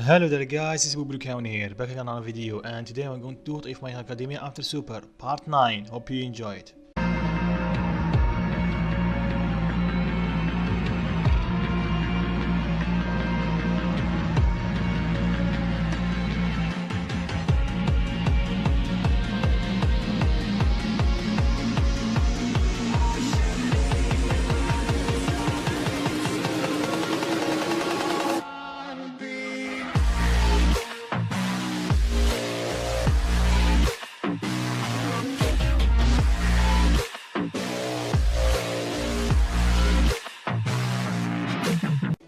Hello there guys, this is Buburukaun here, back again on another video, and today I'm going to do What If My Academia After Super, part 9. Hope you enjoy it.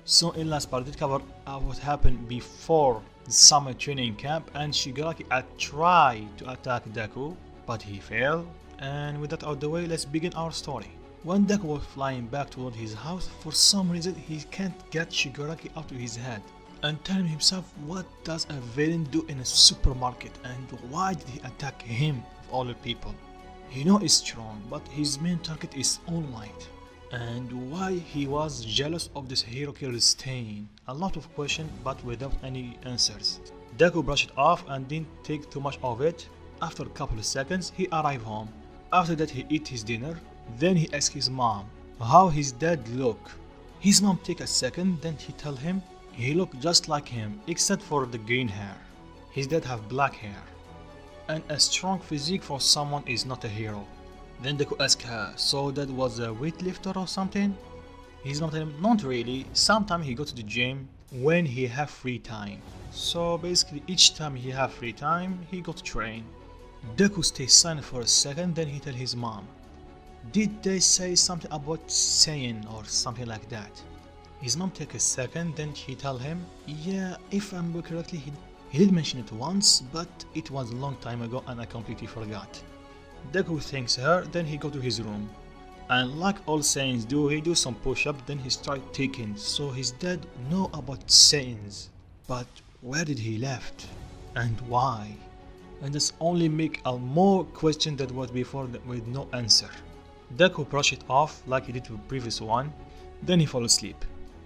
So in last part, we covered what happened before the summer training camp, and Shigaraki tried to attack Deku, but he failed. And with that out of the way, let's begin our story. When Deku was flying back toward his house, for some reason he can't get Shigaraki out of his head, and telling himself, what does a villain do in a supermarket, and why did he attack him of all the people? He knows he's strong, but his main target is All Might. And why he was jealous of this hero killed Stain. A lot of questions, but without any answers. Deku brushed it off and didn't take too much of it. After a couple of seconds, he arrived home. After that, he ate his dinner. Then he asked his mom how his dad looked. His mom take a second, then he tell him he looked just like him, except for the green hair. His dad have black hair. And a strong physique for someone is not a hero. Then Deku asked her, so that was a weightlifter or something? His mom told him, not really, sometimes he go to the gym when he have free time. So basically each time he have free time, he go to train. Deku stays silent for a second, then he tell his mom, did they say something about Saiyan or something like that? His mom take a second, then she tell him, yeah, if I remember correctly, he did mention it once, but it was a long time ago and I completely forgot. Deku thanks her, then he go to his room. And like all Saiyans do, he do some push-up, then he start taking. So his dad know about Saiyans. But where did he left? And why? And this only make a more question than was before with no answer. Deku brush it off like he did with the previous one. Then he fall asleep.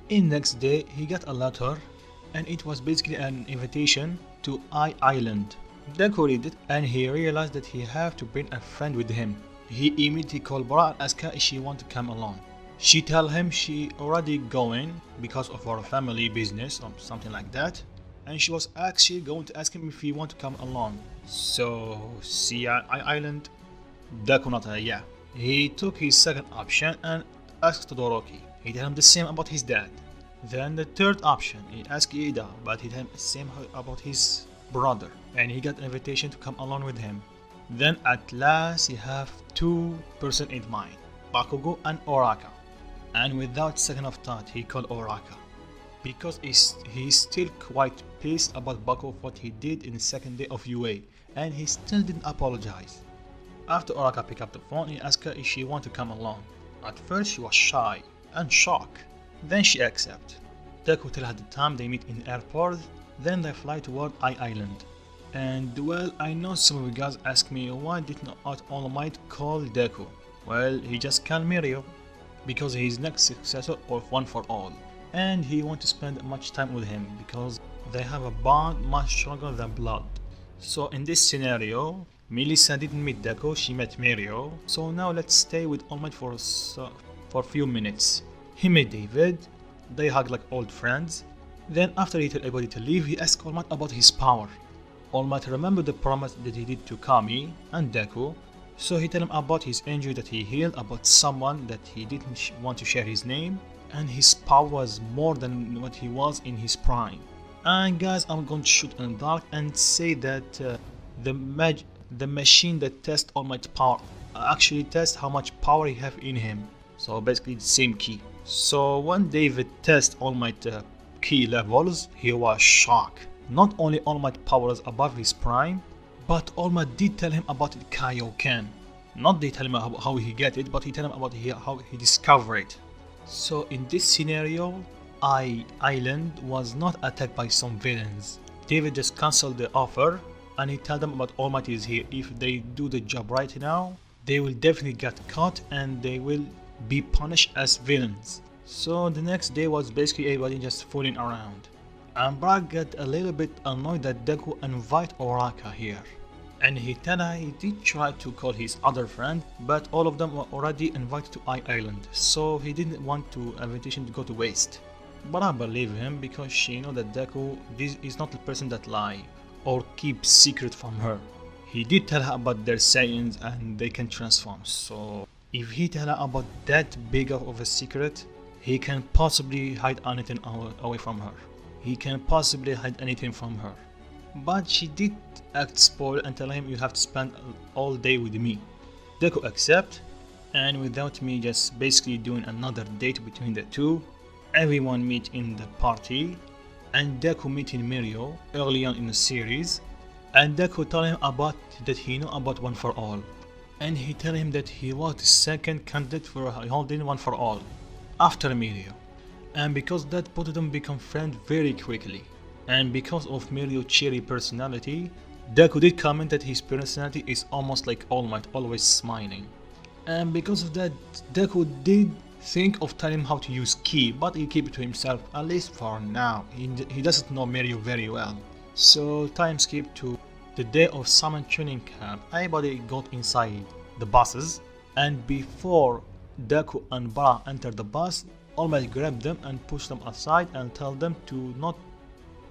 In next day, he got a letter. And it was basically an invitation to Island. Deku read it and he realized that he have to bring a friend with him. He immediately called Bora and asked her if she want to come along. She tell him she already going because of her family business or something like that, and she was actually going to ask him if he want to come along. So see Island? Deku not yeah. He took his second option and asked Todoroki. He told him the same about his dad. Then the third option, he asked Ida, but he told him the same about his brother, and he got an invitation to come along with him. Then at last he have two persons in mind, Bakugo and Oraka. And without second of thought, he called Oraka. Because he's still quite pissed about Bakugo for what he did in the second day of UA, and he still didn't apologize. After Oraka picked up the phone, he asked her if she wanted to come along. At first she was shy and shocked, then she accepted. Deku tell her the time they meet in the airport. Then they fly toward Island. And well, I know some of you guys ask me why did not All Might call Deku? Well, he just called Mirio because he's next successor of One for All, and he wants to spend much time with him because they have a bond much stronger than blood. So in this scenario, Melissa didn't meet Deku, she met Mirio. So now let's stay with All Might for a few minutes. He met David, they hug like old friends. Then after he told everybody to leave, he asked All Might about his power. All Might remembered the promise that he did to Kami and Deku, so he told him about his injury that he healed, about someone that he didn't want to share his name, and his power was more than what he was in his prime. And guys, I'm going to shoot in the dark and say that the machine that tests All Might's power actually tests how much power he have in him. So basically the same key. So when David tests All Might key levels, he was shocked. Not only All Might power is above his prime, but All Might did tell him about the Kaioken. Not they tell him how he get it, but he tell him about how he discovered it. So in this scenario, Island was not attacked by some villains. David just cancelled the offer and he told them about All Might is here. If they do the job right now, they will definitely get caught and they will be punished as villains. So the next day was basically everybody just fooling around. And Bra got a little bit annoyed that Deku invite Oraka here. And he tell her he did try to call his other friend, but all of them were already invited to Island, so he didn't want to invitation to go to waste. But I believe him because she know that Deku this is not the person that lie or keep secret from her. He did tell her about their sayings and they can transform, so if he tell her about that big of a secret, he can possibly hide anything away from her. He can possibly hide anything from her. But she did act spoiled and tell him you have to spend all day with me. Deku accept, and without me just basically doing another date between the two, everyone meet in the party, and Deku meeting Mirio early on in the series, and Deku tell him about that he know about One for All, and he tell him that he was the second candidate for holding One for All after Mirio, and because that both of them become friends very quickly. And because of Mirio's cheery personality, Deku did comment that his personality is almost like All Might, always smiling. And because of that, Deku did think of telling him how to use Ki, but he kept it to himself, at least for now. He doesn't know Mirio very well. So time skip to the day of summer training camp. Everybody got inside the buses, and before Deku and Bra enter the bus, All Might grabbed them and pushed them aside and tell them to not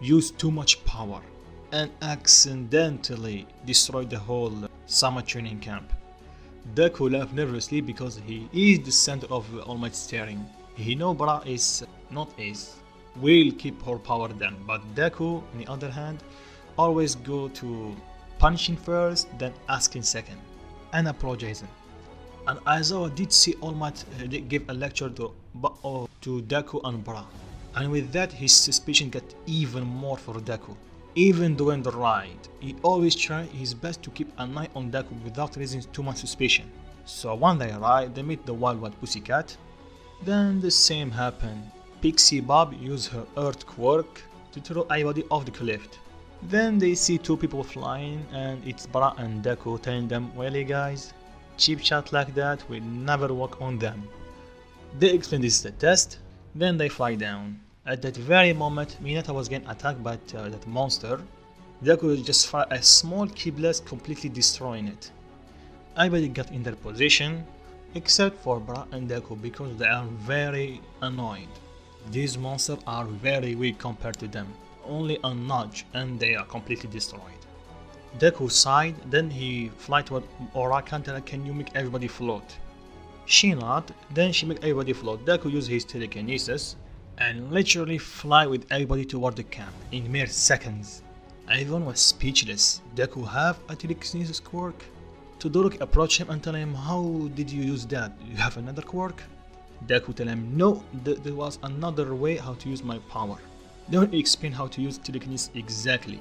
use too much power, and accidentally destroyed the whole summer training camp. Deku laughed nervously because he is the center of All Might's steering. He know Bra is not Ace, will keep her power then, but Deku on the other hand always go to punishing first, then asking second, and apologizing. And Aizawa did see All Might give a lecture to Deku and Bra. And with that, his suspicion got even more for Deku. Even during the ride, he always tried his best to keep an eye on Deku without raising too much suspicion. So when they arrive, they meet the Wild Wild Pussycat. Then the same happened. Pixie Bob used her Earth quirk to throw everybody off the cliff. Then they see two people flying, and it's Bra and Deku telling them, "Really guys, cheap shot like that will never work on them." They explain this is a test, then they fly down. At that very moment, Mineta was getting attacked by that monster. Deku just fired a small key blast, completely destroying it. Everybody got in their position, except for Bra and Deku because they are very annoyed. These monsters are very weak compared to them. Only a nudge and they are completely destroyed. Deku sighed, then he fly toward Oraka and tell her, "Can you make everybody float?" She nodded, then she make everybody float. Deku used his telekinesis and literally fly with everybody toward the camp in mere seconds. Everyone was speechless. Deku have a telekinesis quirk? Todoroki approached him and tell him, "How did you use that? You have another quirk?" Deku tell him, "No, there was another way how to use my power." Then he explained how to use telekinesis exactly.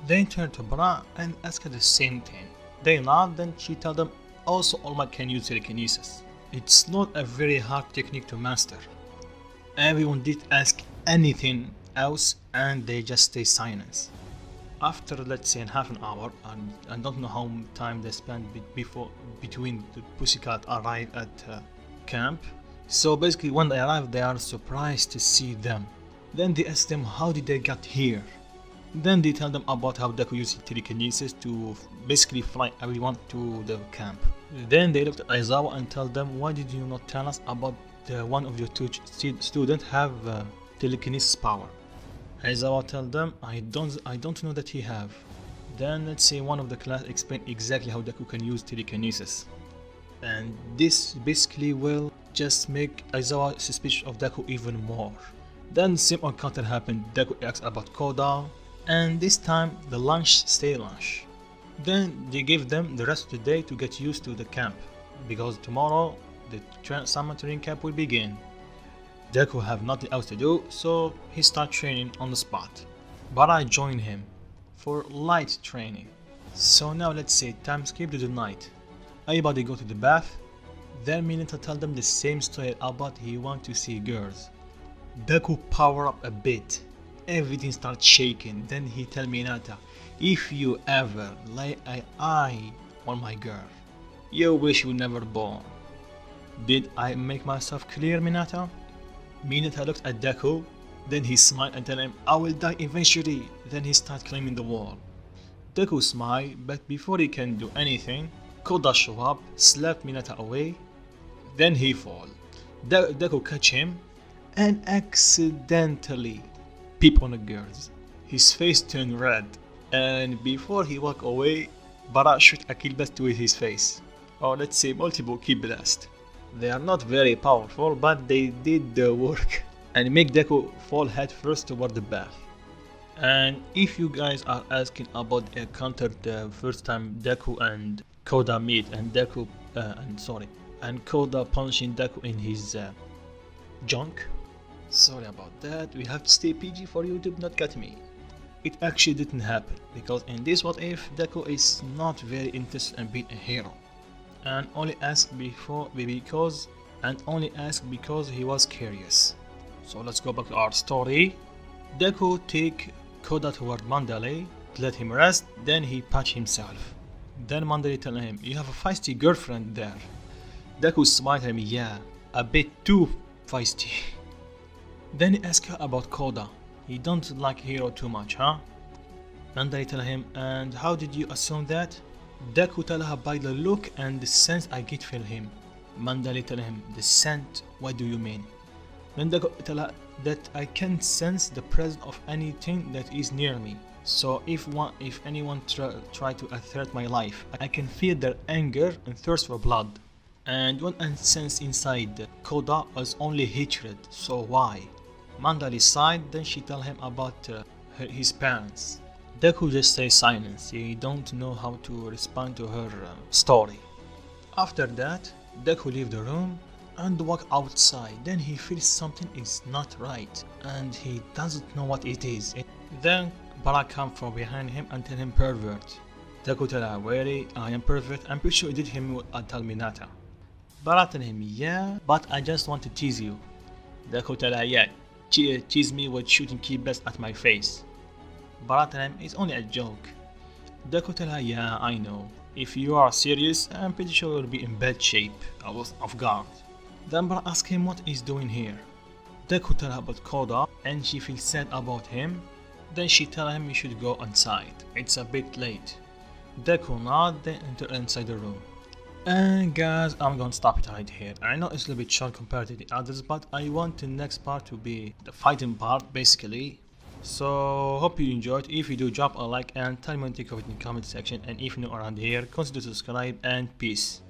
They turned to Bra and asked her the same thing. They nod, then she told them also All Might can use telekinesis. It's not a very hard technique to master. Everyone did ask anything else and they just stay silent. After let's say half an hour, and I don't know how time they spent between the Pussycat arrive at camp. So basically when they arrive they are surprised to see them. Then they ask them how did they get here. Then they tell them about how Deku used telekinesis to basically fly everyone to the camp. Then they looked at Aizawa and tell them, "Why did you not tell us about one of your two students have telekinesis power?" Aizawa tell them, I don't know that he have." Then let's say one of the class explained exactly how Deku can use telekinesis. And this basically will just make Aizawa suspicious of Deku even more. Then same encounter happened. Deku asked about Koda, and this time the lunch stay lunch. Then they gave them the rest of the day to get used to the camp, because tomorrow the summer training camp will begin. Deku have nothing else to do, so he start training on the spot. But I joined him for light training. So now let's say time skip to the night. Everybody go to the bath. Then Mineta tell them the same story about he want to see girls. Deku power up a bit. Everything starts shaking. Then he tell Mineta, "If you ever lay an eye on my girl, you wish you were never born." Did I make myself clear, Mineta? Mineta looked at Deku Then he smiled and tell him, I will die eventually. Then he start climbing the wall. Deku smile, but before he can do anything, Koda show up, slap Mineta away, then he fall. Deku catch him and accidentally peep on the girls. His face turned red, and before he walk away, Bara shoot a kill blast to his face. Or let's say multiple kill blast. They are not very powerful, but they did the work and make Deku fall head first toward the bath. And if you guys are asking about the encounter the first time Deku and Koda meet and Koda punching Deku in his junk. Sorry about that, we have to stay PG for YouTube, not cut me. It actually didn't happen, because in this what if Deku is not very interested in being a hero. And only asked because he was curious. So let's go back to our story. Deku take Koda toward Mandalay to let him rest, then he patch himself. Then Mandalay tell him, you have a feisty girlfriend there. Deku smiled at him, yeah, a bit too feisty. Then he asked her about Koda. He don't like hero too much, huh? Mandalay tell him, and how did you assume that? Deku tell her by the look and the sense I get from him. Mandalay tell him, the scent, what do you mean? Then Deku tell her that I can sense the presence of anything that is near me. So if anyone try to threat my life, I can feel their anger and thirst for blood. And what I sense inside Koda was only hatred, so why? Mandalay sighed, then she tell him about his parents. Deku just stays silent, he don't know how to respond to her story. After that, Deku leave the room and walk outside, then he feels something is not right and he doesn't know what it is. Then Bara come from behind him and tell him pervert. Deku tell her, really, I am pervert, I'm pretty sure you did him tell Minata. Bara tell him, yeah, but I just want to tease you. Deku tell her, yeah, tease me with shooting key blast at my face. Bara tell him, it's only a joke. Deku tell her, yeah, I know. If you are serious, I'm pretty sure you'll be in bad shape. I was off guard. Then Bara ask him what he's doing here. Deku tell her about Koda and she feels sad about him. Then she tell him he should go inside. It's a bit late. Deku nod, then enter inside the room. And guys, I'm gonna stop it right here. I know it's a little bit short compared to the others, but I want the next part to be the fighting part basically. So hope you enjoyed. If you do, drop a like and tell me what you think of it in the comment section, and if you're new around here, consider subscribe and peace.